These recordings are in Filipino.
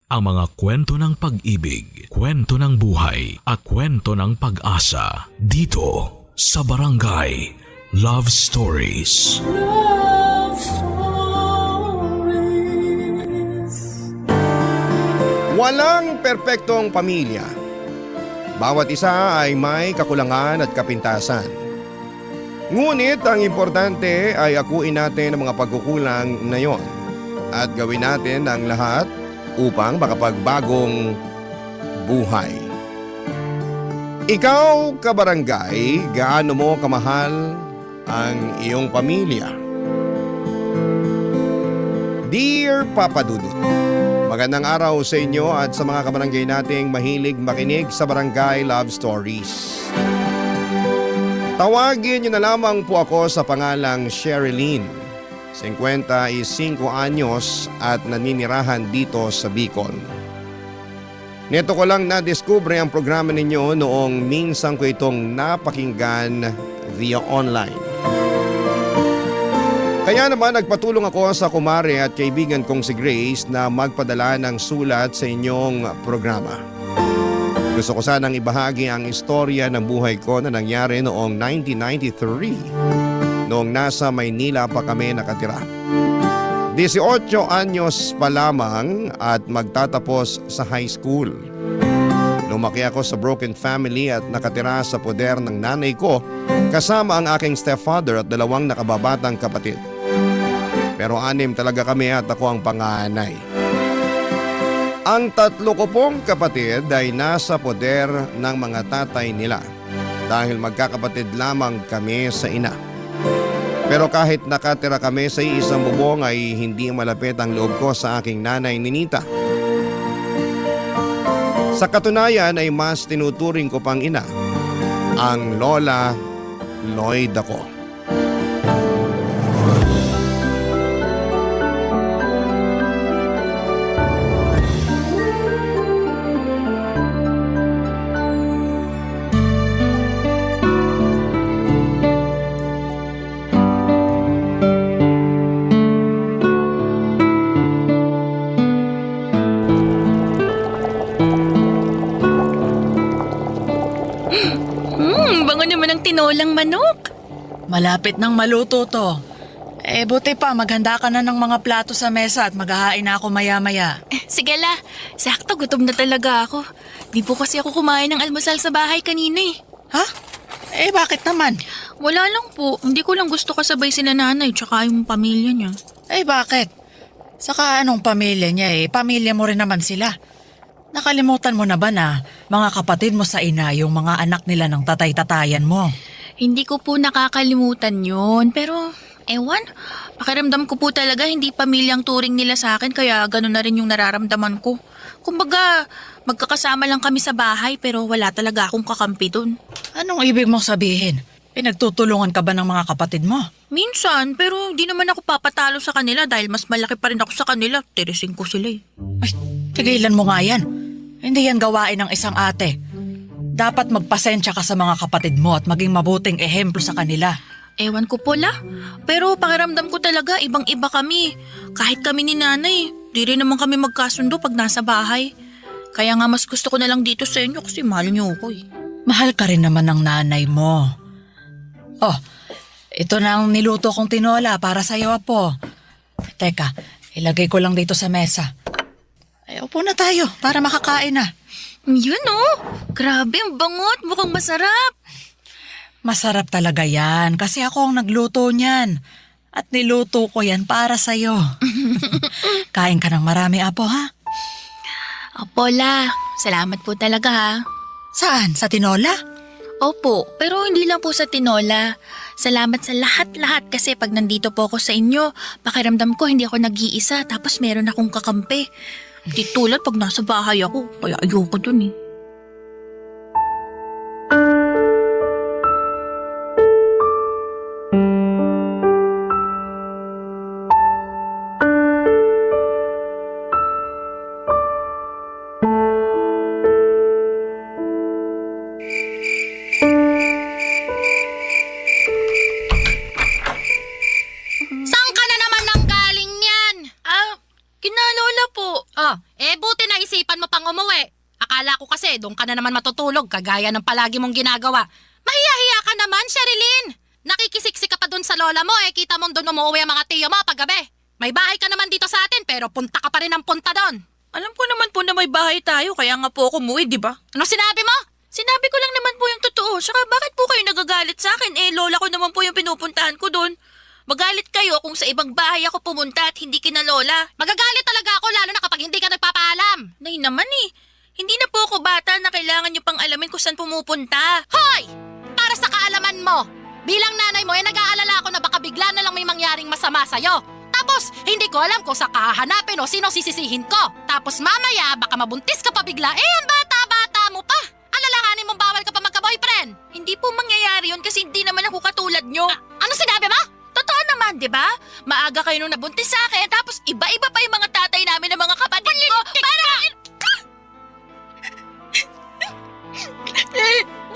ang mga kwento ng pag-ibig, kwento ng buhay at kwento ng pag-asa dito sa Barangay Love Stories. Love Stories. Walang perpektong pamilya. Bawat isa ay may kakulangan at kapintasan. Ngunit ang importante ay akuin natin ang mga pagkukulang na yon at gawin natin ang lahat upang makapagbagong buhay. Ikaw, kabarangay, gaano mo kamahal ang iyong pamilya? Dear Papa Dudut, magandang araw sa inyo at sa mga kabarangay nating mahilig makinig sa Barangay Love Stories. Tawagin niyo na lamang po ako sa pangalang Sherilyn. 55 anyos at naninirahan dito sa Bicol. Neto ko lang na-discover ang programa ninyo noong minsan ko itong napakinggan via online. Kaya naman nagpatulong ako sa kumare at kaibigan kong si Grace na magpadala ng sulat sa inyong programa. Gusto ko sanang ibahagi ang istorya ng buhay ko na nangyari noong 1993. Noong nasa Maynila pa kami nakatira. 18 anyos pa lamang at magtatapos sa high school. Lumaki ako sa broken family at nakatira sa poder ng nanay ko kasama ang aking stepfather at 2 nakababatang kapatid. Pero 6 talaga kami at ako ang panganay. Ang 3 ko pong kapatid ay nasa poder ng mga tatay nila dahil magkakapatid lamang kami sa ina. Pero kahit nakatira kami sa isang bubong ay hindi malapit ang loob ko sa aking nanay Ninita. Sa katunayan ay mas tinuturing ko pang ina, ang Lola Lloyd ako. Bango naman ang tinolang manok. Malapit nang maluto to. Buti pa, maghanda ka na ng mga plato sa mesa at maghahain na ako maya-maya. Sige la, sakto gutom na talaga ako. Di po kasi ako kumain ng almusal sa bahay kanina eh. Ha? Bakit naman? Wala lang po, hindi ko lang gusto kasabay sila nanay tsaka yung pamilya niya. Bakit? Saka anong pamilya niya pamilya mo rin naman sila. Nakalimutan mo na ba na mga kapatid mo sa ina yung mga anak nila ng tatay-tatayan mo? Hindi ko po nakakalimutan yun, pero ewan, pakiramdam ko po talaga hindi pamilyang turing nila sa akin kaya gano'n na rin yung nararamdaman ko. Kumbaga, magkakasama lang kami sa bahay pero wala talaga akong kakampi dun. Anong ibig mong sabihin? Pinagtutulungan ka ba ng mga kapatid mo? Minsan, pero hindi naman ako papatalo sa kanila dahil mas malaki pa rin ako sa kanila. Tirising ko sila eh. Ay, tigilan mo nga yan. Hindi yan gawain ng isang ate. Dapat magpasensya ka sa mga kapatid mo at maging mabuting ehemplo sa kanila. Ewan ko po la, pero pakiramdam ko talaga ibang-iba kami. Kahit kami ni nanay, di rin naman kami magkasundo pag nasa bahay. Kaya nga mas gusto ko na lang dito sa inyo kasi mahal niyo ako eh. Mahal ka rin naman ng nanay mo. Oh, ito na ang niluto kong tinola para sa'yo, Apo. Teka, ilagay ko lang dito sa mesa. Upo na tayo para makakain na. Yun oh, grabe ang bangot, mukhang masarap. Masarap talaga yan kasi ako ang nagluto niyan. At niluto ko yan para sa'yo. Kain ka ng marami, Apo, ha? Opo la, salamat po talaga ha. Saan? Sa tinola? Opo, pero hindi lang po sa tinola. Salamat sa lahat-lahat kasi pag nandito po ako sa inyo, pakiramdam ko hindi ako nag-iisa tapos meron akong kakampi. Di tulad pag nasa bahay ako, kaya ayoko dun eh. Saan ka na naman nang galing yan? Kinalola po. Buti na kang umuwi. Akala ko kasi doon ka na naman matutulog kagaya ng palagi mong ginagawa. Mahiya-hiya ka naman, Sherilyn. Nakikisiksik ka pa doon sa lola mo kita mong doon umuwi ang mga tiyo mo paggabi. May bahay ka naman dito sa atin pero punta ka pa rin ng punta doon. Alam ko naman po na may bahay tayo, kaya nga po ako umuwi, di ba? Ano sinabi mo? Sinabi ko lang naman po yung totoo. Saka bakit po kayo nagagalit sa akin? Lola ko naman po yung pinupuntahan ko doon. Magalit kayo kung sa ibang bahay ako pumunta at hindi kina lola. Magagalit talaga ako lalo na kapag hindi ka nagpapaalam. Nay naman hindi na po ako bata na kailangan nyo pang alamin kung saan pumupunta. Hoy! Para sa kaalaman mo, bilang nanay mo nag-aalala ako na baka bigla na lang may mangyaring masama sa'yo. Tapos, hindi ko alam kung sa kahanapin o sino sisisihin ko. Tapos mamaya, baka mabuntis ka pa bigla. Ang bata-bata mo pa. Alalahanin mong bawal ka pa magka-boyfriend. Hindi po mangyayari yun kasi hindi naman ako katulad nyo. Ano sinabi mo? Totoo naman, di ba? Maaga kayo nung nabuntis sa akin, tapos iba-iba pa yung mga tatay namin ng mga kapatid ko.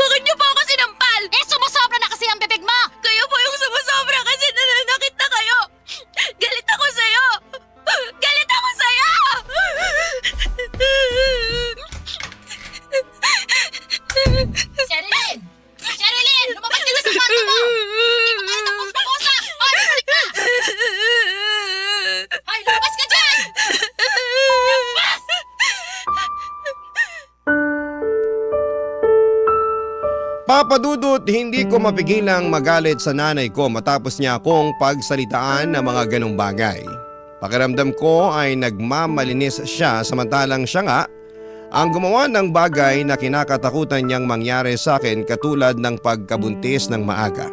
Bakit niyo po ako sinampal? Sumusobra na kasi ang bibig mo. Kayo po yung sumusobra kasi nananakit na kayo. Galit ako sa'yo. Galit ako sa'yo! Sherilyn! Sherilyn! Lumabas ka na sa kwarto mo! Hindi mo kaya tapos mag-usap! Hoy, balik ka! Hoy, lumabas ka dyan! Lumabas! Papa Dudut, hindi ko mapigilang magalit sa nanay ko matapos niya akong pagsalitaan ng mga ganong bagay. Pakiramdam ko ay nagmamalinis siya samantalang siya nga ang gumawa ng bagay na kinakatakutan niyang mangyari sa akin katulad ng pagkabuntis ng maaga.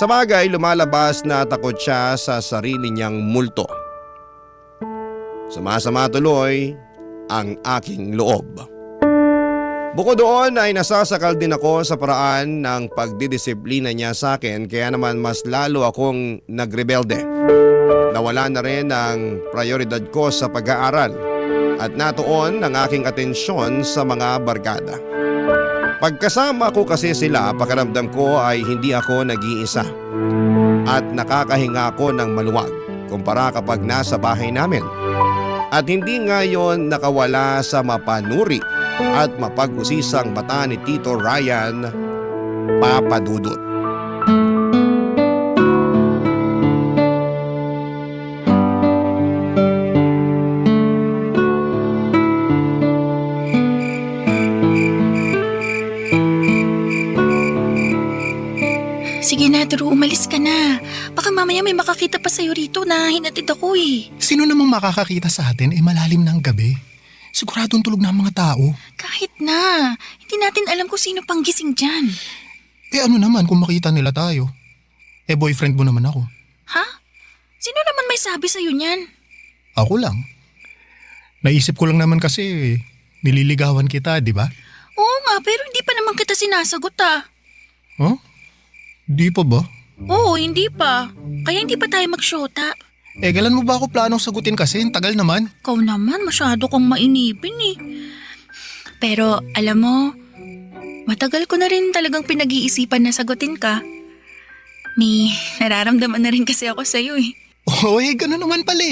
Sa bagay, lumalabas na takot siya sa sarili niyang multo. Sumasama tuloy ang aking loob. Bukod doon ay nasasakal din ako sa paraan ng pagdidisiplina niya sa akin kaya naman mas lalo akong nagrebelde. Nawala na rin ang prioridad ko sa pag-aaral at natuon ang aking atensyon sa mga barkada. Pagkasama ko kasi sila, pakiramdam ko ay hindi ako nag-iisa at nakakahinga ako ng maluwag kumpara kapag nasa bahay namin. At hindi ngayon nakawala sa mapanuri at mapag-usisang mata ni Tito Ryan, Papa Dudut. Sige na, Drew, umalis ka na. Baka mamaya may makakita pa sa'yo rito na hinatid ako Sino namang makakakita sa atin malalim ng gabi? Siguradong tulog na ang mga tao. Kahit na, hindi natin alam kung sino pang gising dyan. Ano naman kung makita nila tayo? Boyfriend mo naman ako. Ha? Sino naman may sabi sa'yo niyan? Ako lang. Naisip ko lang naman kasi nililigawan kita, di ba? Oo nga, pero hindi pa naman kita sinasagot Huh? Di pa ba? Oo, hindi pa. Kaya hindi pa tayo magsyota. Kailan mo ba ako planong sagutin kasi? Tagal naman. Ikaw naman, masyado kang mainipin Pero alam mo, matagal ko na rin talagang pinag-iisipan na sagutin ka. May nararamdaman na rin kasi ako sa'yo Ganun naman pala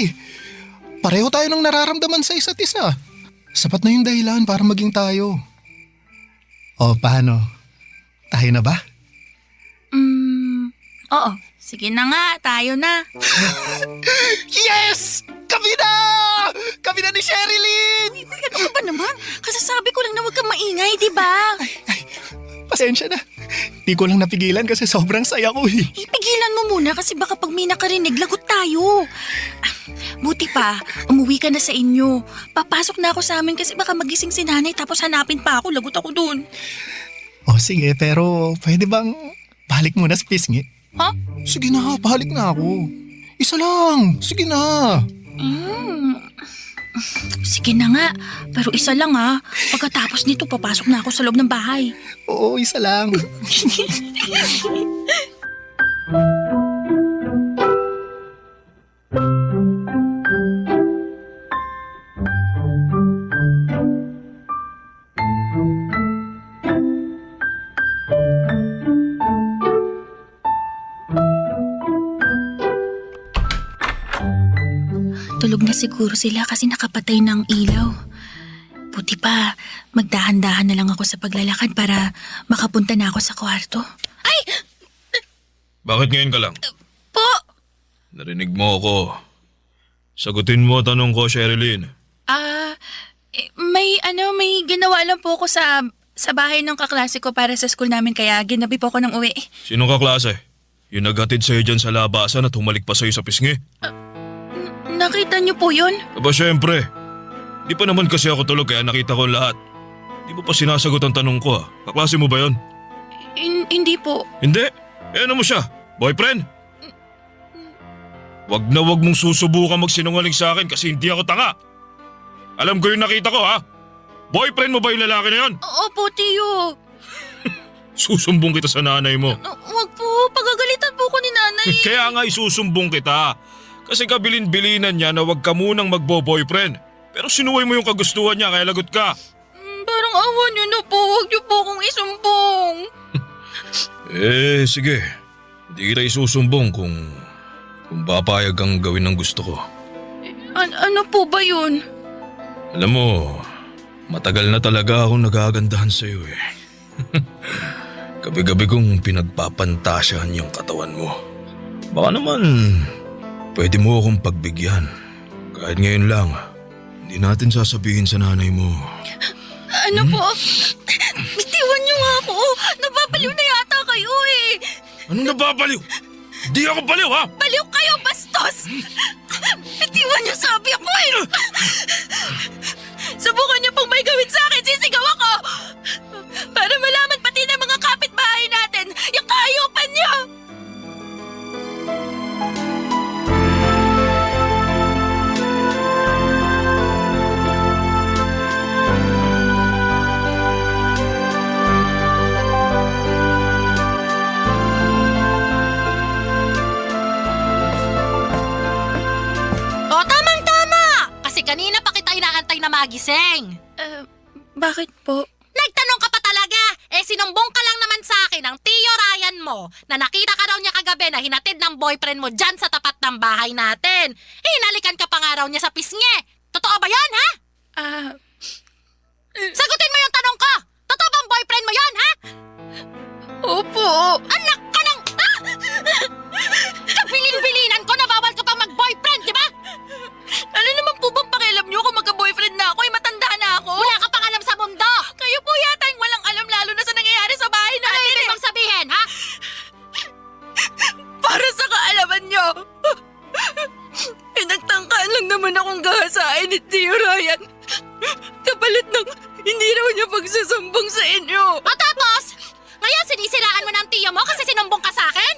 Pareho tayo ng nararamdaman sa isa't isa. Sapat na yung dahilan para maging tayo. Paano? Tayo na ba? Oo. Sige na nga, tayo na. Yes! Kami na! Kami na ni Sherilyn! Ano ka ba naman? Kasasabi ko lang na huwag kang maingay, di ba? Pasensya na. Di ko lang napigilan kasi sobrang saya ko Ipigilan mo muna kasi baka pag may nakarinig, lagot tayo. Buti pa, umuwi ka na sa inyo. Papasok na ako sa amin kasi baka magising si nanay tapos hanapin pa ako, lagot ako dun. Sige, pero pwede bang balik muna sa pisngi? Ha? Sige na, balik na ako. Isa lang, sige na. Sige na nga, pero isa lang Pagkatapos nito, papasok na ako sa loob ng bahay. Oo, isa lang. Tulog na siguro sila kasi nakapatay ng ilaw. Buti pa, magdahan-dahan na lang ako sa paglalakad para makapunta na ako sa kwarto. Ay! Bakit ngayon ka lang? Po! Narinig mo ako. Sagutin mo tanong ko, Sherilyn. May ginawa lang po ako sa bahay ng kaklase ko para sa school namin kaya ginabi po ako ng uwi. Sino ka klase? Yung naghatid sa'yo dyan sa labasan at humalik pa sa'yo sa pisngi? Nakita niyo po yun? Aba syempre. Di pa naman kasi ako tulog kaya nakita ko lahat. Di mo pa sinasagot ang tanong ko. Kaklase mo ba yon? Hindi po. Hindi? Eh ano mo siya? Boyfriend? Wag na wag mong susubukan magsinungaling sa akin kasi hindi ako tanga. Alam ko yung nakita ko ha. Boyfriend mo ba yung lalaki na yon? Opo, Tiyo. Susumbong kita sa nanay mo. Wag po, pagagalitan po ko ni nanay. Kaya nga isusumbong kita. Kasi kabilin-bilinan niya na wag ka munang magbo-boyfriend. Pero sinuway mo yung kagustuhan niya kaya lagot ka. Parang awa niyo na po, wag niyo po akong isumbong. Sige. Hindi kita isusumbong kung papayag kang gawin ang gusto ko. Ano po ba yun? Alam mo, matagal na talaga akong nagagandahan sa'yo eh. Gabi-gabi kong pinagpapantasyahan yung katawan mo. Baka naman, pwede mo akong pagbigyan. Kahit ngayon lang, hindi natin sasabihin sa nanay mo. Ano po? Bitiwan niyo nga ako. Nababaliw na yata kayo eh. Anong nababaliw? Di ako baliw ha! Baliw kayo, bastos! Bitiwan niyo sabi ako eh. Subukan niyo pong may gawin sa akin, sisigaw ako! Para malaman pati ng mga kapitbahay natin yung kaayupan niyo! O, tamang-tama! Kasi kanina pa kita inaantay na magising. Bakit po? Nagtanong ka pa talaga! Sinumbong ka lang naman sa akin ng Tio Ryan mo na nakita ka raw niya kagabi na hinatid ng boyfriend mo dyan sa tapat ng bahay natin. Hinalikan ka pa nga raw niya sa pisngi. Totoo ba yan, ha? Sagutin mo yung tanong ko! Totoo bang boyfriend mo yan, ha? Opo. Anak ka ng... Kabilin-bilinan ko na bawal ka pang mag-boyfriend, di ba? Ano naman po bang pakialam niyo kung magka-boyfriend na ako? Matanda na ako. Wala ka pang alam sa mundo! Kayo po yata yung walang alam lalo na sa nangyayari sa bahay Ano natin ibig mong sabihin, ha? Para sa kaalaman niyo. Pinagtangkaan lang naman akong gahasain ni Tio Ryan. Kapalit ng hindi raw niya pagsasumbong sa inyo. O tapos, ngayon sinisiraan mo ng tiyo mo kasi sinumbong ka sa akin?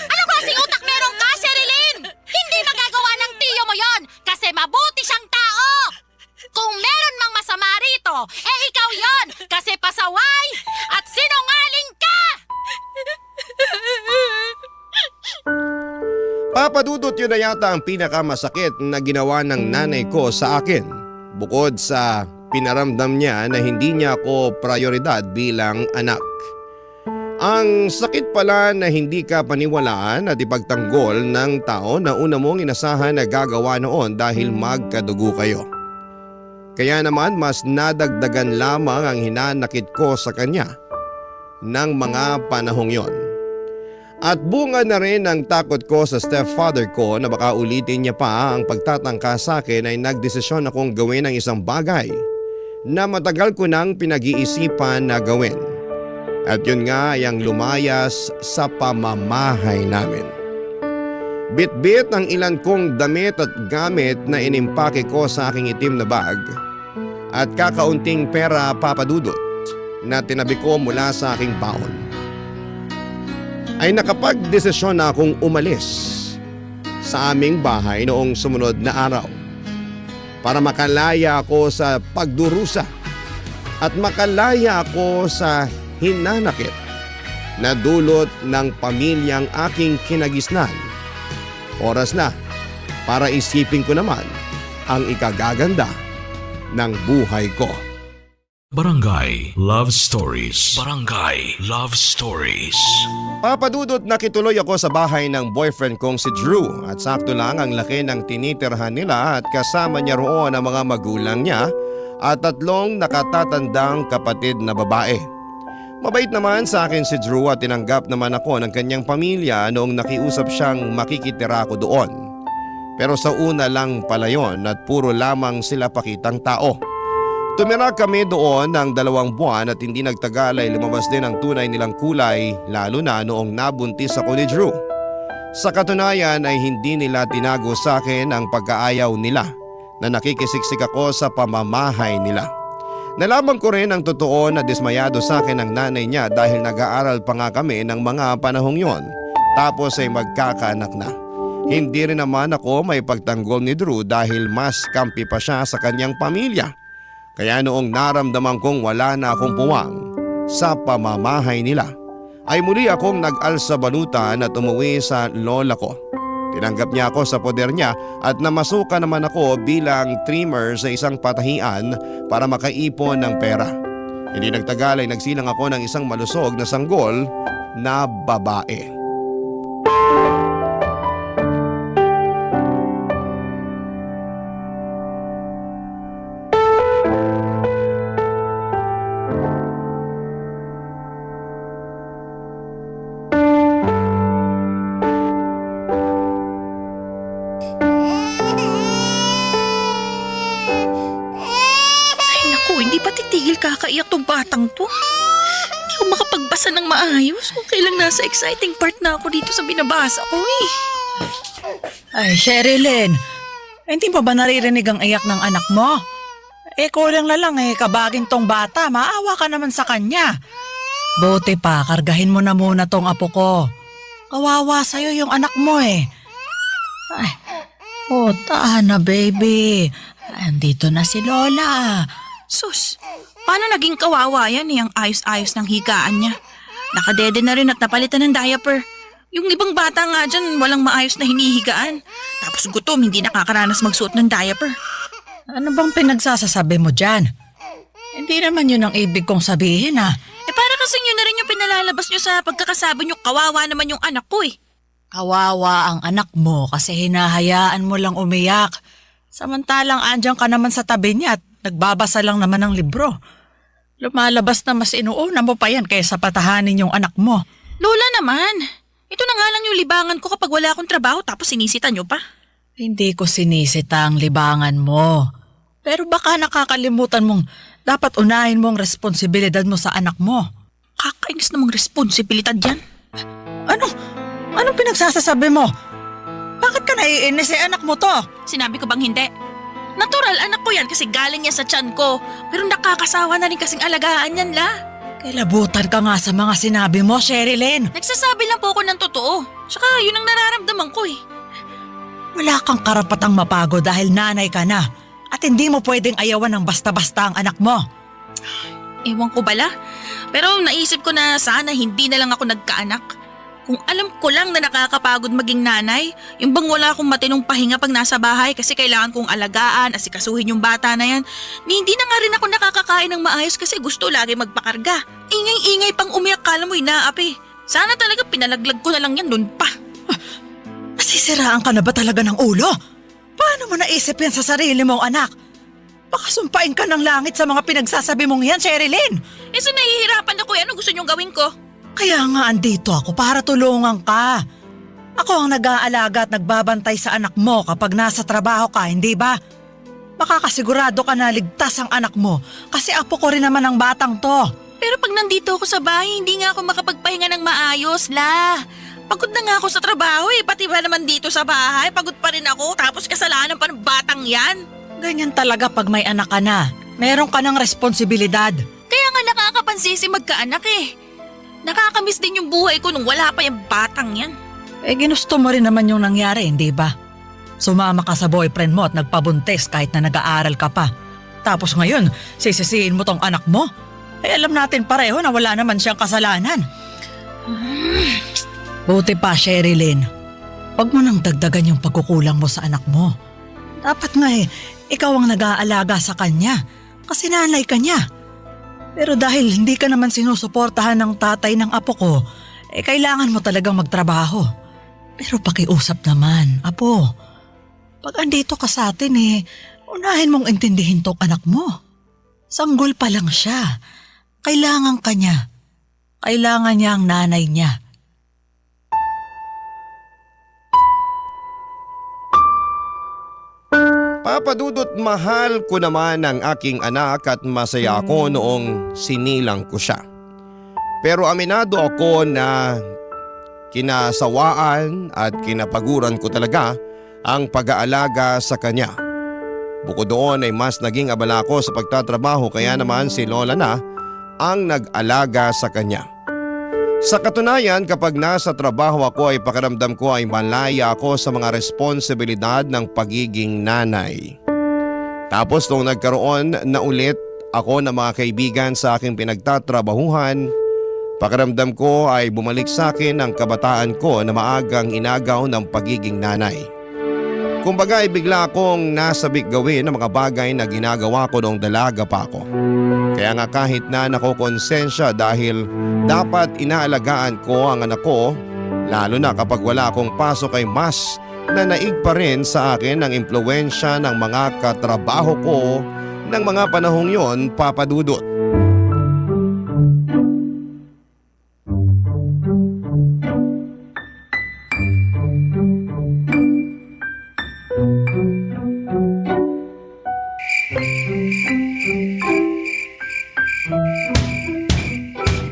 Ano klaseng utak meron ka, Sherilyn? Hindi magagawa ng tiyo mo yon kasi mabuti siyang tao. Kung meron mang masama rito, ikaw yon kasi pasaway at sinungaling ka! Papadudot yun na yata ang pinakamasakit na ginawa ng nanay ko sa akin. Bukod sa pinaramdam niya na hindi niya ako prioridad bilang anak. Ang sakit pala na hindi ka paniwalaan at ipagtanggol ng tao na una mong inasahan na gagawa noon dahil magkadugo kayo. Kaya naman mas nadagdagan lamang ang hinanakit ko sa kanya ng mga panahong yon. At bunga na rin ang takot ko sa stepfather ko na baka ulitin niya pa ang pagtatangka sa akin ay nagdesisyon akong gawin ang isang bagay na matagal ko nang pinag-iisipan na gawin. At yun nga ay ang lumayas sa pamamahay namin. Bit-bit ang ilan kong damit at gamit na inimpake ko sa aking itim na bag at kakaunting pera papadudot na tinabi ko mula sa aking baon. Ay nakapag-desisyon na akong umalis sa aming bahay noong sumunod na araw para makalaya ako sa pagdurusa at makalaya ako sa hinanakit na dulot ng pamilyang aking kinagisnan. Oras na para isipin ko naman ang ikagaganda ng buhay ko. Barangay Love Stories. Barangay Love Stories. Papadudot nakituloy ako sa bahay ng boyfriend kong si Drew at sakto lang ang laki ng tinitirhan nila at kasama niya roon ang mga magulang niya at 3 nakatatandang kapatid na babae. Mabait naman sa akin si Drew at tinanggap naman ako ng kanyang pamilya noong nakiusap siyang makikitira ko doon. Pero sa una lang pala yon at puro lamang sila pakitang tao. Tumira kami doon ng 2 buwan at hindi nagtagal ay lumabas din ang tunay nilang kulay, lalo na noong nabuntis ako ni Drew. Sa katunayan ay hindi nila tinago sa akin ang pagkaayaw nila na nakikisiksik ako sa pamamahay nila. Nalaman ko rin ang totoo na dismayado sa akin ang nanay niya dahil nag-aaral pa nga kami ng mga panahong yon, tapos ay magkakaanak na. Hindi rin naman ako may pagtanggol ni Drew dahil mas kampi pa siya sa kanyang pamilya. Kaya noong naramdaman kong wala na akong puwang sa pamamahay nila, ay muli akong nag-alsabalutan at umuwi sa lola ko. Tinanggap niya ako sa poder niya at namasukan naman ako bilang trimmer sa isang patahian para makaipon ng pera. Hindi nagtagal ay nagsilang ako ng isang malusog na sanggol na babae. Kakaiyak tong batang to. Hindi ako makapagbasa ng maayos kung kailang nasa exciting part na ako dito sa binabasa ko eh. Ay, Sherilyn, hindi pa ba naririnig ang iyak ng anak mo? Kulang na lang kabagin tong bata, maawa ka naman sa kanya. Buti pa, kargahin mo na muna tong apo ko. Kawawa sa'yo yung anak mo eh. Ay, tahan na baby. Andito na si Lola. Sus, paano naging kawawa yan ang ayos-ayos ng higaan niya? Nakadede na rin at napalitan ng diaper. Yung ibang bata nga dyan walang maayos na hinihigaan. Tapos gutom, hindi nakakaranas magsuot ng diaper. Ano bang pinagsasasabi mo dyan? Hindi naman yun ang ibig kong sabihin para kasing yun na rin yung pinalalabas nyo sa pagkakasabi nyo, kawawa naman yung anak ko eh. Kawawa ang anak mo kasi hinahayaan mo lang umiyak. Samantalang andyan ka naman sa tabi niya at nagbabasa lang naman ng libro. Lumalabas na mas inuuna mo pa yan kaysa patahanin yung anak mo. Lola naman, ito na nga lang yung libangan ko kapag wala akong trabaho tapos sinisita nyo pa. Hindi ko sinisita ang libangan mo. Pero baka nakakalimutan mong dapat unahin mo ang responsibilidad mo sa anak mo. Kakainis namang responsibilidad yan. Anong pinagsasasabi mo? Bakit ka naiinis anak mo to? Sinabi ko bang hindi? Natural, anak ko yan kasi galing niya sa tiyan ko. Pero nakakasawa na rin kasing alagaan yan la. Kailabutan ka nga sa mga sinabi mo, Sherilyn. Nagsasabi lang po ako ng totoo. Tsaka yun ang nararamdaman ko eh. Wala kang karapatang mapagod dahil nanay ka na. At hindi mo pwedeng ayawan ng basta-basta ang anak mo. Ewan ko bala. Pero naisip ko na sana hindi na lang ako nagkaanak. Kung alam ko lang na nakakapagod maging nanay, yung bang wala akong matinong pahinga pag nasa bahay kasi kailangan kong alagaan, asikasuhin yung bata na yan. Hindi na nga rin ako nakakakain ng maayos kasi gusto lagi magpakarga. Ingay-ingay pang umiyak, kala mo inaapi. Sana talaga pinalaglag ko na lang yan dun pa. Nasisiraan ka na ba talaga ng ulo? Paano mo naisip yan sa sarili mong anak? Baka sumpain ka ng langit sa mga pinagsasabi mong yan, Sherilyn. So nahihirapan ako, ano gusto niyong gawin ko? Kaya nga andito ako para tulungan ka. Ako ang nag-aalaga at nagbabantay sa anak mo kapag nasa trabaho ka, hindi ba? Makakasigurado ka na ligtas ang anak mo kasi apo ko rin naman ang batang to. Pero pag nandito ako sa bahay, hindi nga ako makapagpahinga ng maayos, la. Pagod na nga ako sa trabaho pati ba naman dito sa bahay, pagod pa rin ako tapos kasalanan pa ng batang yan. Ganyan talaga pag may anak ka na. Meron ka ng responsibilidad. Kaya nga nakakapansisi magkaanak Nakakamiss din yung buhay ko nung wala pa yung batang yan. Ginusto mo rin naman yung nangyari, hindi ba? Sumama ka sa boyfriend mo at nagpabuntis kahit na nag-aaral ka pa. Tapos ngayon, sisisihin mo tong anak mo? Alam natin pareho na wala naman siyang kasalanan. Buti pa, Sherilyn. Huwag mo nang dagdagan yung pagkukulang mo sa anak mo. Dapat nga ikaw ang nag-aalaga sa kanya kasi nanay ka niya. Pero dahil hindi ka naman sinusuportahan ng tatay ng apo ko, kailangan mo talagang magtrabaho. Pero pakiusap naman, apo. Pag andito ka sa atin unahin mong intindihin tong anak mo. Sanggol pa lang siya. Kailangan ka niya. Kailangan niya ang nanay niya. Papa Dudut, mahal ko naman ang aking anak at masaya ako noong sinilang ko siya. Pero aminado ako na kinasawaan at kinapaguran ko talaga ang pag-aalaga sa kanya. Bukod doon ay mas naging abala ko sa pagtatrabaho kaya naman si Lola na ang nag-alaga sa kanya. Sa katunayan, kapag nasa trabaho ako ay pakiramdam ko ay malaya ako sa mga responsibilidad ng pagiging nanay. Tapos nung nagkaroon na ulit ako ng mga kaibigan sa aking pinagtatrabahuhan, pakiramdam ko ay bumalik sa akin ang kabataan ko na maagang inagaw ng pagiging nanay. Kumbaga ay bigla akong nasabik gawin ng mga bagay na ginagawa ko noong dalaga pa ako. Kaya nga kahit na nakokonsensya dahil dapat inaalagaan ko ang anak ko, lalo na kapag wala akong pasok ay mas nanaig pa rin sa akin ang impluwensya ng mga katrabaho ko ng mga panahong yon, Papa Dudut.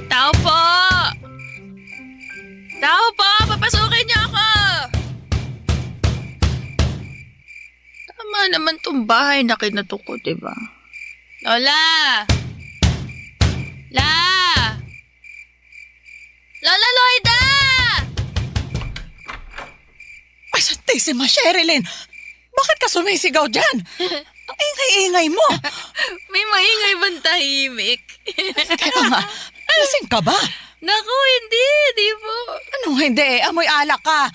Tao po! Tao po! Papasukin niyo ako! Tama naman tong bahay na kinato ko, diba? Lola! La! Lola Loida! Ay, Santissima Sherilyn! Bakit ka sumisigaw dyan? Ang ingay-ingay mo! May maingay bang tahimik? Teka nga, lasing ka ba? Naku, hindi. Di po. Anong hindi? Amoy alak ka.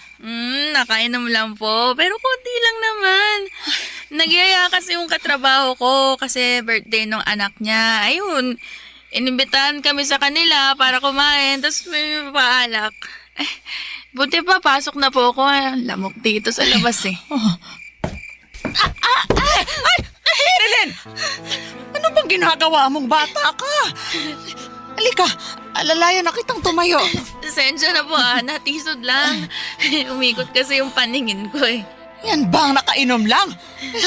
Nakainom lang po. Pero konti lang naman. Nagyaya kasi yung katrabaho ko kasi birthday ng anak niya. Ayun, inimbitahan kami sa kanila para kumain. Tapos may paalak. Buti pa, pasok na po ako. Lamok dito sa labas eh. Sherilyn! Ano bang ginagawa mong bata ka? Halika, alalayan na kitang tumayo. Sensya na po natisod lang. Umikot kasi yung paningin ko eh. Yan bang nakainom lang?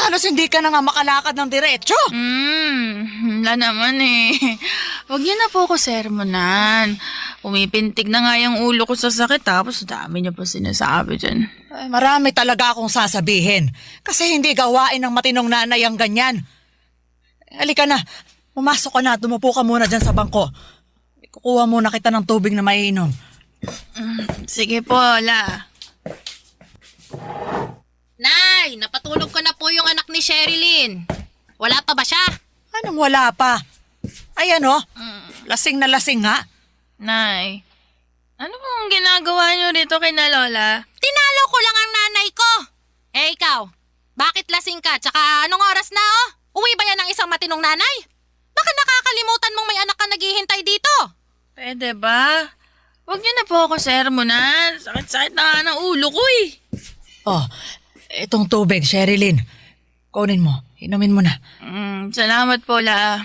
Halos hindi ka na nga makalakad ng diretso. Wala naman eh. Huwag niyo na po ako sermonan. Umipintig na nga yung ulo ko sa sakit tapos dami niyo po sinasabi dyan. Ay, marami talaga akong sasabihin. Kasi hindi gawain ng matinong nanay ang ganyan. Halika na, pumasok ka na, tumupo ka muna dyan sa bangko. Kukuha muna kita ng tubig na maiinom. Sige po, La. Nay, napatulog ko na po yung anak ni Sherilyn. Wala pa ba siya? Anong wala pa? Ay ano, lasing na lasing nga. Nay, ano pong ginagawa niyo dito kay na Lola? Tinalo ko lang ang nanay ko. Eh ikaw, bakit lasing ka? Tsaka anong oras na Uwi ba yan ng isang matinong nanay? Baka nakakalimutan mong may anak ka naghihintay dito. Pwede ba? Huwag niyo na po ako sermonan. Sakit-sakit na nga ng ulo ko eh. Oh, itong tubig, Sherilyn. Kunin mo, inumin mo na. Salamat po, La.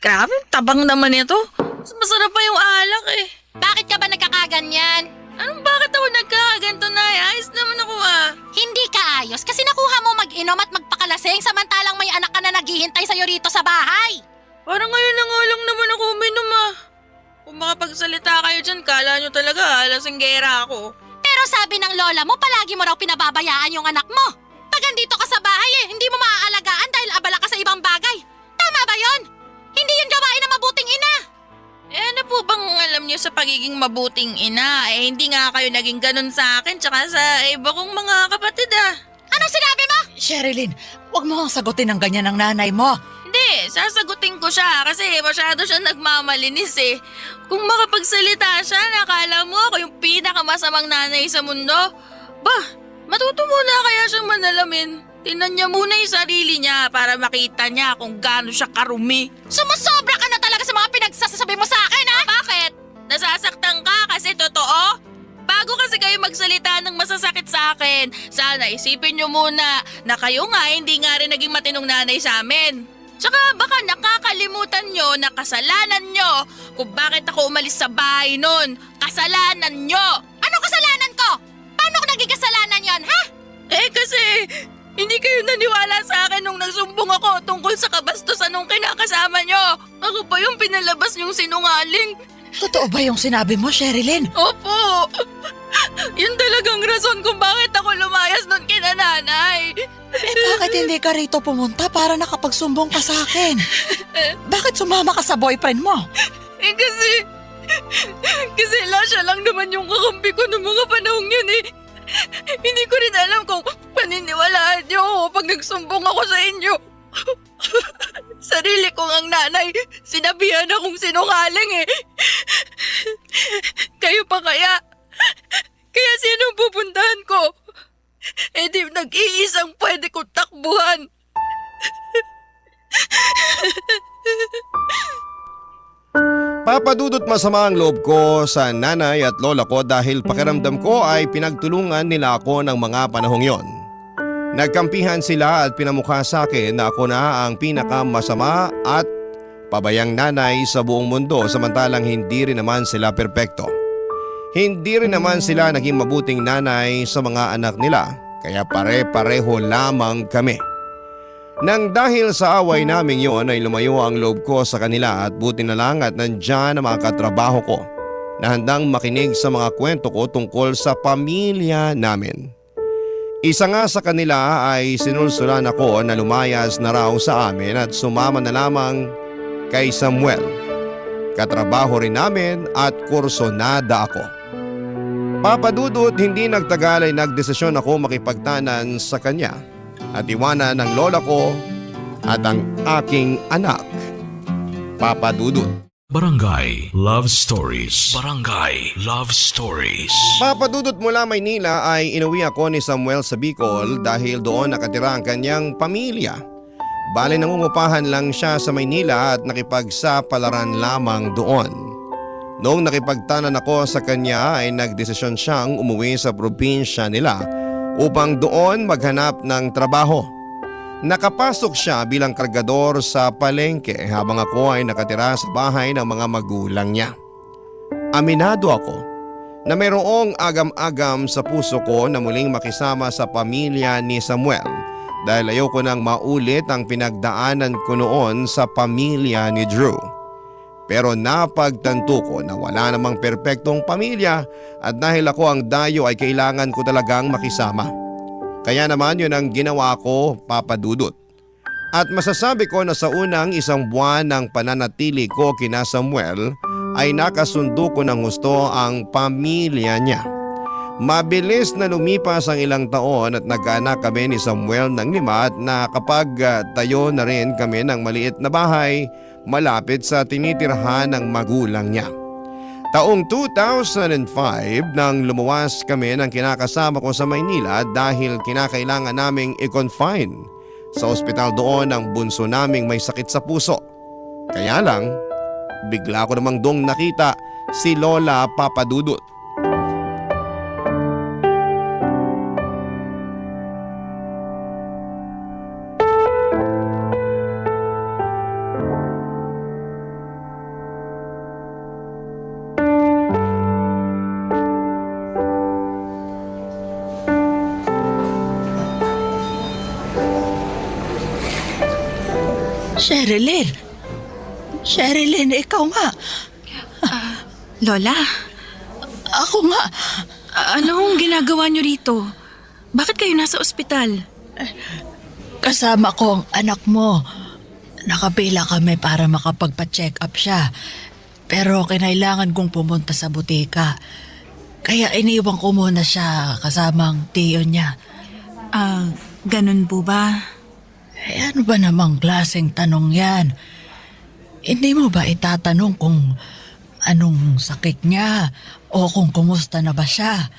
Grabe, tabang naman ito. Mas masarap pa yung alak eh. Bakit ka ba nagkakaganyan? Anong bakit ako nagkakaganto na? Ayos naman ako Hindi ka ayos kasi nakuha mo mag-inom at magpakalasing samantalang may anak ka na naghihintay sa'yo rito sa bahay. Parang ngayon na nga lang naman ako uminom Kung makapagsalita kayo dyan, kala nyo talaga lasinggera ako. Pero sabi ng lola mo, palagi mo raw pinababayaan yung anak mo. Pag andito ka sa bahay hindi mo maaalagaan dahil abala ka sa ibang bagay. Tama ba yon? Hindi yun gawain ng mabuting ina. Ano po bang alam nyo sa pagiging mabuting ina? Hindi nga kayo naging ganun sa akin tsaka sa iba kong mga kapatid Anong sinabi mo? Sherilyn, huwag mo kang sagutin ng ganyan ng nanay mo. Hindi, sasagutin ko siya kasi masyado siya nagmamalinis eh. Kung makapagsalita siya, nakala mo ako yung pinakamasamang nanay sa mundo. Bah, matuto muna kaya siyang manalamin. Tingnan niya muna yung sarili niya para makita niya kung gaano siya karumi. Sumusobra ka na talaga sa mga pinagsasabi mo sa akin, ha? Bakit? Nasasaktan ka kasi totoo? bago kasi kayo magsalita ng masasakit sa akin, sana isipin nyo muna na kayo nga hindi nga rin naging matinong nanay sa amin. Tsaka baka nakakalimutan nyo na kasalanan nyo kung bakit ako umalis sa bahay nun. Kasalanan nyo! Ano kasalanan ko? Paano ko naging kasalanan yon, ha? Kasi hindi kayo naniwala sa akin nung nagsumbong ako tungkol sa kabastusan nung kinakasama nyo. Ako pa yung pinalabas yung sinungaling. Totoo ba yung sinabi mo, Sherilyn? Opo! Yun talagang rason kung bakit ako lumayas nun kina nanay. Bakit hindi ka rito pumunta para nakapagsumbong ka sa akin? Bakit sumama ka sa boyfriend mo? Kasi siya lang naman yung kakampi ko noong mga panahong yun eh. Hindi ko rin alam kung paniniwalaan niyo ako pag nagsumbong ako sa inyo. Sarili ko ang nanay, sinabihan akong sinungaling eh. Kayo pa kaya? Kaya sinong pupuntahan ko? Di nag-iisang pwede kong takbuhan. Papadudot masama ang loob ko sa nanay at lola ko dahil pakiramdam ko ay pinagtulungan nila ako ng mga panahong yon. Nagkampihan sila at pinamukha sa akin na ako na ang pinakamasama at pabayang nanay sa buong mundo samantalang hindi rin naman sila perpekto. Hindi rin naman sila naging mabuting nanay sa mga anak nila kaya pare-pareho lamang kami. Nang dahil sa away naming yon ay lumayo ang loob ko sa kanila at buti na lang at nandyan ang mga katrabaho ko na handang makinig sa mga kwento ko tungkol sa pamilya namin. Isa nga sa kanila ay sinulsulan ako na lumayas na raw sa amin at sumama na lamang kay Samuel. Katrabaho rin namin at kursonada ako. Papadudot hindi nagtagal ay nagdesisyon ako makipagtanan sa kanya at iwanan ng lola ko at ang aking anak. Papadudot. Barangay Love Stories. Barangay Love Stories. Papadudot mula Maynila ay inuwi ako ni Samuel sa Bicol dahil doon nakatira ang kanyang pamilya. Bale nangungupahan lang siya sa Maynila at nakipagsapalaran lamang doon. Noong nakipagtanan ako sa kanya ay nagdesisyon siyang umuwi sa probinsya nila upang doon maghanap ng trabaho. Nakapasok siya bilang kargador sa palengke habang ako ay nakatira sa bahay ng mga magulang niya. Aminado ako na mayroong agam-agam sa puso ko na muling makisama sa pamilya ni Samuel dahil ayoko nang maulit ang pinagdaanan ko noon sa pamilya ni Drew. Pero napagtanto ko na wala namang perpektong pamilya at dahil ako ang dayo ay kailangan ko talagang makisama. Kaya naman yun ang ginawa ko, Papadudot. At masasabi ko na sa unang isang buwan ng pananatili ko kina Samuel ay nakasundo ko ng gusto ang pamilya niya. Mabilis na lumipas ang ilang taon at nagkaanak kami ni Samuel ng 5 at nakapagtayo na rin kami ng maliit na bahay malapit sa tinitirhan ng magulang niya. Taong 2005 nang lumuwas kami ng kinakasama ko sa Maynila dahil kinakailangan naming i-confine sa ospital doon ang bunso naming may sakit sa puso. Kaya lang, bigla ko namang dong nakita si Lola Papadudot. Sherilyn, ikaw nga. Lola, Ako nga. anong ginagawa niyo rito? Bakit kayo nasa ospital? Kasama ko ang anak mo. Nakapila kami para makapagpa-check up siya. Pero kinailangan kong pumunta sa butika. Kaya iniwan ko muna siya kasamang tiyo niya. Ganun po ba? Ano ba namang klaseng tanong yan? Hindi mo ba itatanong kung anong sakit niya o kung kumusta na ba siya?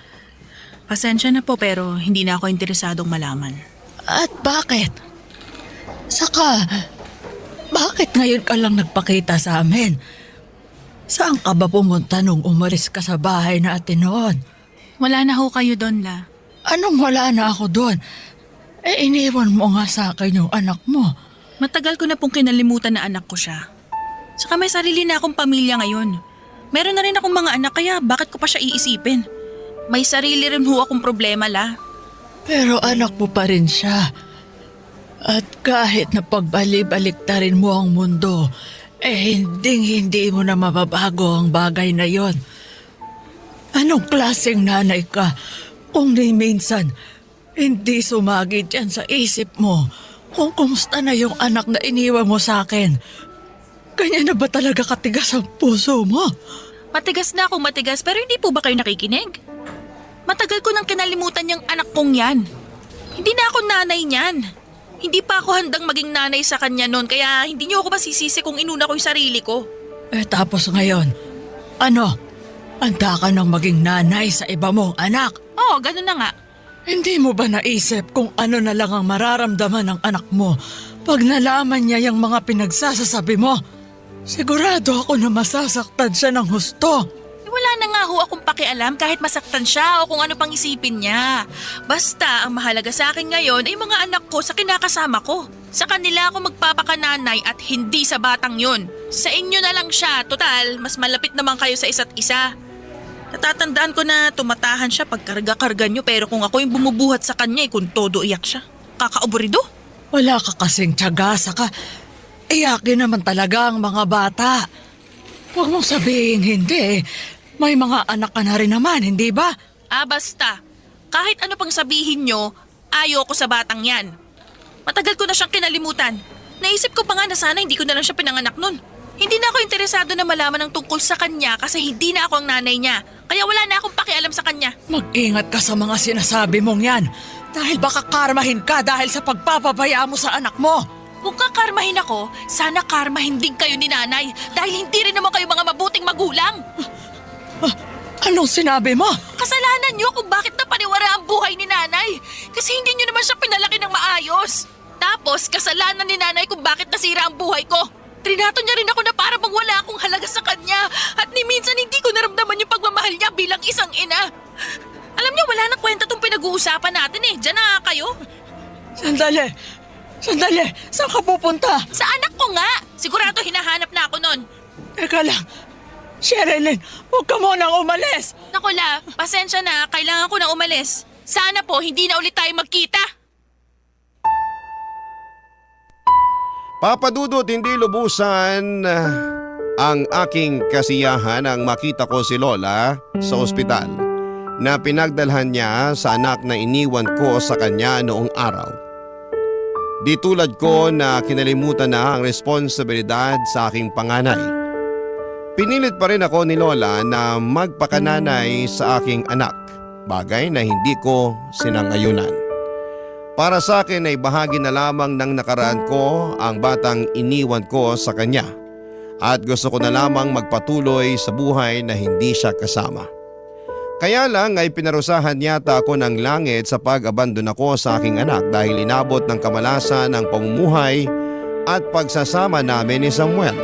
Pasensya na po pero hindi na ako interesadong malaman. At bakit? Saka, bakit ngayon ka lang nagpakita sa amin? Saan ka ba pumunta nung umalis ka sa bahay natin noon? Wala na ho kayo doon, La. Anong wala na ako doon? Iniwan mo nga sa akin yung anak mo. Matagal ko na pong kinalimutan na anak ko siya. Saka may sarili na akong pamilya ngayon. Meron na rin akong mga anak kaya bakit ko pa siya iisipin? May sarili rin ho akong problema, La. Pero anak mo pa rin siya. At kahit na pagbalik-baliktarin mo ang mundo, hindi mo na mababago ang bagay na yon. Anong klaseng nanay ka kung ni minsan hindi sumagid yan sa isip mo kung kumusta na yung anak na iniwan mo sa akin? Kanya na ba talaga katigas ang puso mo? Matigas na akong matigas pero hindi po ba kayo nakikinig? Matagal ko nang kinalimutan yung anak kong yan. Hindi na ako nanay niyan. Hindi pa ako handang maging nanay sa kanya noon kaya hindi niyo ako masisisi kung inuna ko yung sarili ko. Tapos ngayon, ano? Handa ka nang maging nanay sa iba mong anak? Oo, ganun na nga. Hindi mo ba naisip kung ano na lang ang mararamdaman ng anak mo pag nalaman niya yung mga pinagsasasabi mo? Sigurado ako na masasaktan siya ng husto. Wala na nga ho akong pakialam kahit masaktan siya o kung ano pang isipin niya. Basta ang mahalaga sa akin ngayon ay mga anak ko sa kinakasama ko. Sa kanila ako magpapakananay at hindi sa batang yun. Sa inyo na lang siya, total, mas malapit naman kayo sa isa't isa. Natatandaan ko na tumatahan siya pag karga-karga niyo pero kung ako yung bumubuhat sa kanya kung todo iyak siya. Kakauburido. Wala ka kasing tiyaga, saka iyakin naman talaga ang mga bata. Huwag mong sabihin hindi. May mga anak ka na rin naman, hindi ba? Basta. Kahit ano pang sabihin nyo, ayoko sa batang yan. Matagal ko na siyang kinalimutan. Naisip ko pa nga na sana hindi ko na lang siya pinanganak nun. Hindi na ako interesado na malaman ng tungkol sa kanya kasi hindi na ako ang nanay niya. Kaya wala na akong pakialam sa kanya. Mag-ingat ka sa mga sinasabi mong yan. Dahil baka karmahin ka dahil sa pagpapabaya mo sa anak mo. Kung kakarmahin ako, sana karmahin din kayo ni nanay dahil hindi rin naman kayo mga mabuting magulang. Anong sinabi mo? Kasalanan niyo kung bakit napaniwara ang buhay ni nanay kasi hindi niyo naman siya pinalaki ng maayos. Tapos kasalanan ni nanay kung bakit nasira ang buhay ko. Trinato niya rin ako na para bang wala akong halaga sa kanya at ni minsan hindi ko naramdaman yung pagmamahal niya bilang isang ina. Alam niyo, wala nang kwenta tong pinag-uusapan natin eh. Diyan na kayo. Sandali! Saan ka pupunta? Sa anak ko nga. Sigurado hinahanap na ako nun. Teka lang. Sherilyn, huwag ka munang umalis. Naku La, pasensya na. Kailangan ko na umalis. Sana po hindi na ulit tayo magkita. Papa Dudut, hindi lubusan ang aking kasiyahan ang makita ko si Lola sa ospital na pinagdalhan niya sa anak na iniwan ko sa kanya noong araw. Di tulad ko na kinalimutan na ang responsibilidad sa aking panganay. Pinilit pa rin ako ni Lola na magpakananay sa aking anak, bagay na hindi ko sinangayunan. Para sa akin ay bahagi na lamang ng nakaraan ko ang batang iniwan ko sa kanya at gusto ko na lamang magpatuloy sa buhay na hindi siya kasama. Kaya lang ay pinarusahan yata ako ng langit sa pag-abandon ako sa aking anak dahil inabot ng kamalasan ng pamumuhay at pagsasama namin ni Samuel.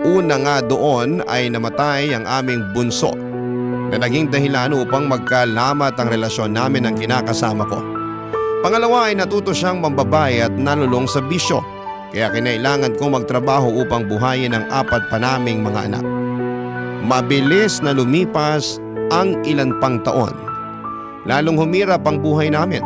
Una nga doon ay namatay ang aming bunso na naging dahilan upang magkalamat ang relasyon namin ng kinakasama ko. Pangalawa ay natuto siyang mambabay at nalulong sa bisyo kaya kinailangan kong magtrabaho upang buhayin ang 4 pa naming mga anak. Mabilis na lumipas ang ilan pang taon. Lalong humirap ang buhay namin.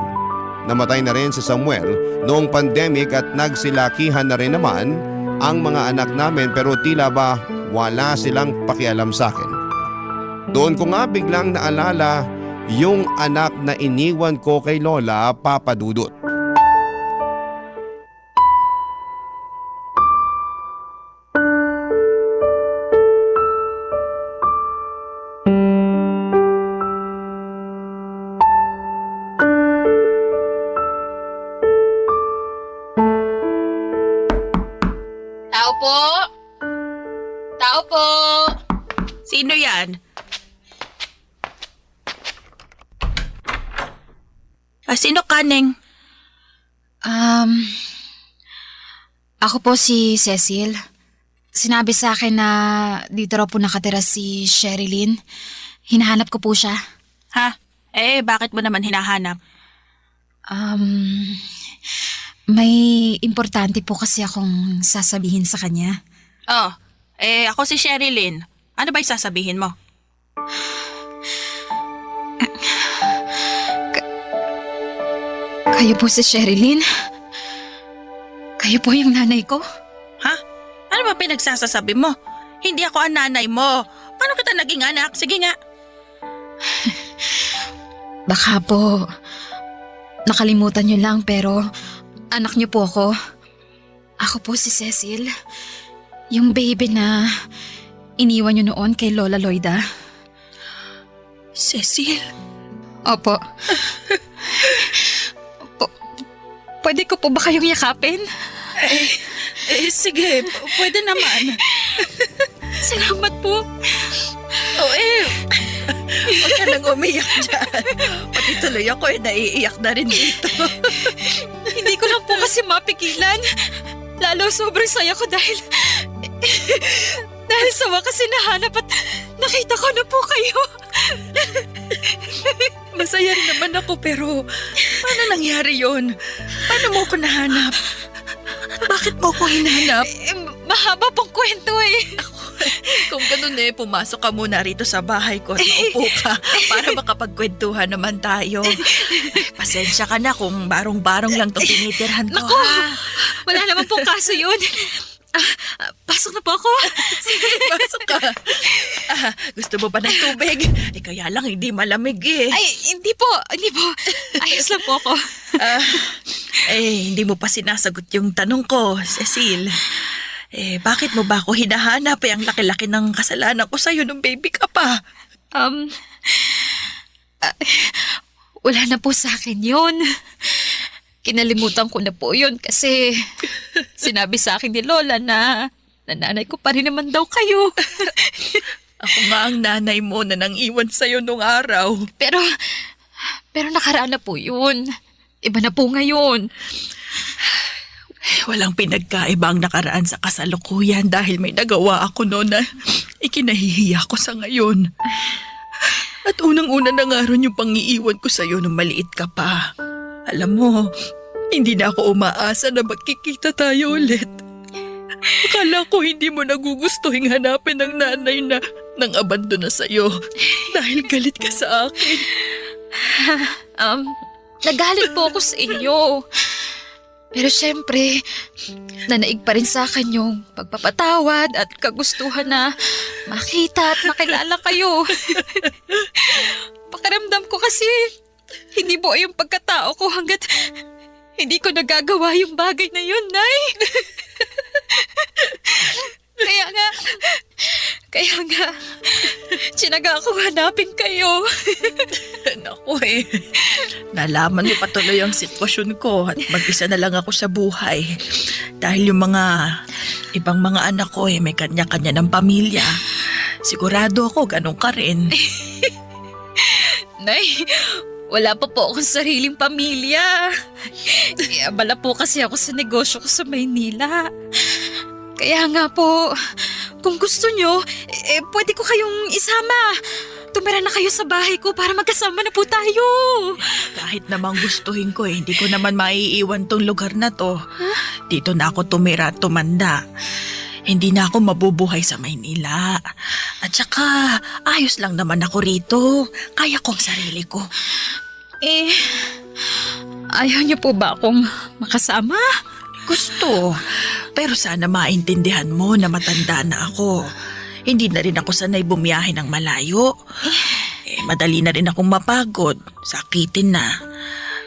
Namatay na rin si Samuel noong pandemic at nagsilakihan na rin naman ang mga anak namin pero tila ba wala silang pakialam sa akin. Doon ko nga biglang naalala yung anak na iniwan ko kay Lola, Papa Dudut. Tao po! Sino yan? Sino ka, Neng? Ako po si Cecil. Sinabi sa akin na dito raw po nakatira si Sherilyn. Hinahanap ko po siya. Ha? Bakit mo naman hinahanap? May importante po kasi akong sasabihin sa kanya. Oh, ako si Sherilyn. Ano ba sasabihin mo? Kayo po si Sherilyn? Kayo po yung nanay ko? Ha? Ano ba pinagsasasabi mo? Hindi ako ang nanay mo. Paano kita naging anak? Sige nga. Baka po nakalimutan niyo lang pero anak niyo po ako. Ako po si Cecil. Yung baby na iniwan niyo noon kay Lola Loida. Cecil? Opo. Pwede ko po ba kayong yakapin? Sige. Pwede naman. Salamat po. Huwag ka nang umiyak dyan. Pati tuloy ako naiiyak na rin dito. Hindi ko lang po kasi mapigilan. Lalo sobrang saya ko dahil sa wakas nahanap at nakita ko na po kayo. Masaya rin naman ako pero paano nangyari yon? Paano mo ko nahanap? At bakit mo ko hinahanap? Mahaba pong kwento eh. Kung ganun pumasok ka muna rito sa bahay ko at maupo ka para makapagkwentuhan naman tayo. Pasensya ka na kung barong-barong lang itong tinitirhan ko. Naku, wala naman pong kaso yun. Pasok na po ako. Sige, pasok ka. Gusto mo ba ng tubig? Kaya lang hindi malamig Ay, hindi po. Ayos lang po ako. Hindi mo pa sinasagot yung tanong ko, Cecil. Bakit mo ba ako hinahanap? Ang laki-laki ng kasalanan ko sa'yo nung baby ka pa. Wala na po sa akin yun. Kinalimutan ko na po yun kasi sinabi sa akin ni Lola na nanay ko pa rin naman daw kayo. Ako nga ang nanay mo na nang iwan sa'yo nung araw. Pero nakaraan na po yun. Iba na po ngayon. Walang pinagkaiba ang nakaraan sa kasalukuyan dahil may nagawa ako noon na ikinahihiya ko sa ngayon. At unang-una na nga ron yung pangiiwan ko sa'yo nung maliit ka pa. Alam mo, hindi na ako umaasa na magkikita tayo ulit. Akala ko hindi mo nagugustuhin hanapin ang nanay na nang abandon na sa'yo dahil galit ka sa akin. Nagalit po ako sa inyo. Pero syempre, nanaig pa rin sa akin yung pagpapatawad at kagustuhan na makita at makilala kayo. Pakiramdam ko kasi hindi buo yung pagkatao ko hanggat hindi ko nagagawa yung bagay na yun, Nay. Kaya nga, tsinaga akong hanapin kayo. Naku nalaman mo patuloy ang sitwasyon ko at mag-isa na lang ako sa buhay. Dahil yung mga ibang mga anak ko may kanya-kanya ng pamilya. Sigurado ako ganun ka rin. Nay, wala pa po akong sariling pamilya. Abala po kasi ako sa negosyo ko sa Maynila. Kaya nga po, kung gusto nyo, pwede ko kayong isama. Tumira na kayo sa bahay ko para magkasama na po tayo. Kahit namang gustuhin ko hindi ko naman maiiwan tong lugar na to. Dito na ako tumira at tumanda. Hindi na ako mabubuhay sa Maynila. At saka, ayos lang naman ako rito. Kaya ko ang sarili ko. Ayaw niyo po ba akong makasama? Gusto. Pero sana maintindihan mo na matanda na ako. Hindi na rin ako sanay bumiyahe ng malayo. Madali na rin akong mapagod. Sakitin na.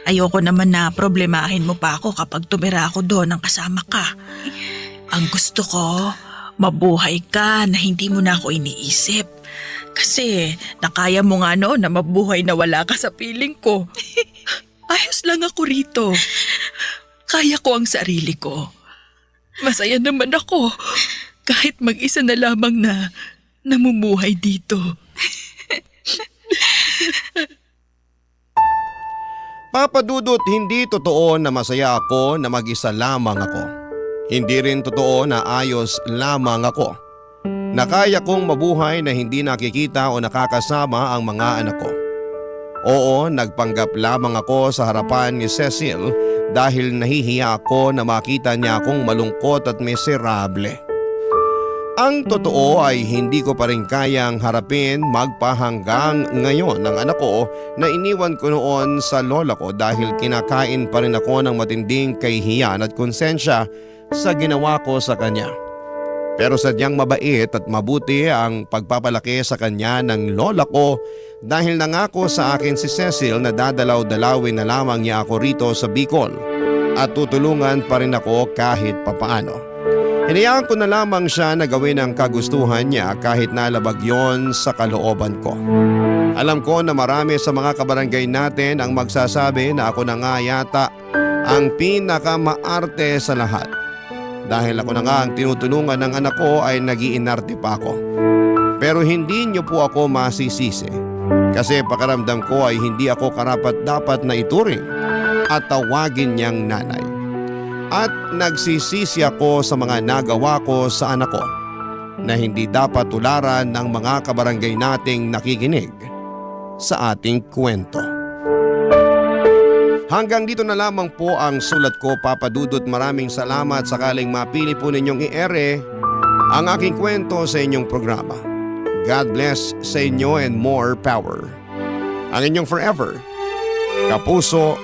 Ayoko naman na problemahin mo pa ako kapag tumira ako doon ng kasama ka. Ang gusto ko, mabuhay ka na hindi mo na ako iniisip. Kasi nakaya mo nga noon na mabuhay na wala ka sa piling ko. Ayos lang ako rito. Kaya ko ang sarili ko. Masaya naman ako kahit mag-isa na lamang na namumuhay dito. Papa Dudut, hindi totoo na masaya ako na mag-isa lamang ako. Hindi rin totoo na ayos lamang ako. Na kaya kong mabuhay na hindi nakikita o nakakasama ang mga anak ko. Oo, nagpanggap lamang ako sa harapan ni Cecil dahil nahihiya ako na makita niya akong malungkot at miserable. Ang totoo ay hindi ko pa rin kayang harapin magpahanggang ngayon ang anak ko na iniwan ko noon sa lola ko dahil kinakain pa rin ako ng matinding kahihiyan at konsensya sa ginawa ko sa kanya. Pero sadyang mabait at mabuti ang pagpapalaki sa kanya ng lola ko dahil nangako sa akin si Cecil na dadalaw-dalawin na lamang niya ako rito sa Bicol at tutulungan pa rin ako kahit papaano. Hinayaan ko na lamang siya na gawin ang kagustuhan niya kahit nalabag yon sa kalooban ko. Alam ko na marami sa mga kabarangay natin ang magsasabi na ako na nga yata ang pinakamaarte sa lahat. Dahil ako na nga ang tinutulungan ng anak ko ay nag-iinarte pa ako. Pero hindi niyo po ako masisisi kasi pakaramdam ko ay hindi ako karapat-dapat na ituring at tawagin niyang nanay. At nagsisisi ako sa mga nagawa ko sa anak ko na hindi dapat tularan ng mga kabarangay nating nakikinig sa ating kwento. Hanggang dito na lamang po ang sulat ko, Papa Dudut. Maraming salamat sakaling mapili po ninyong i-ere ang aking kwento sa inyong programa. God bless sa inyo and more power. Ang inyong forever, kapuso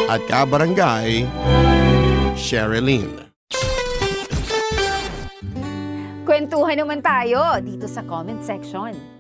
at kabarangay, Sherilyn. Kwentuhan naman tayo dito sa comment section.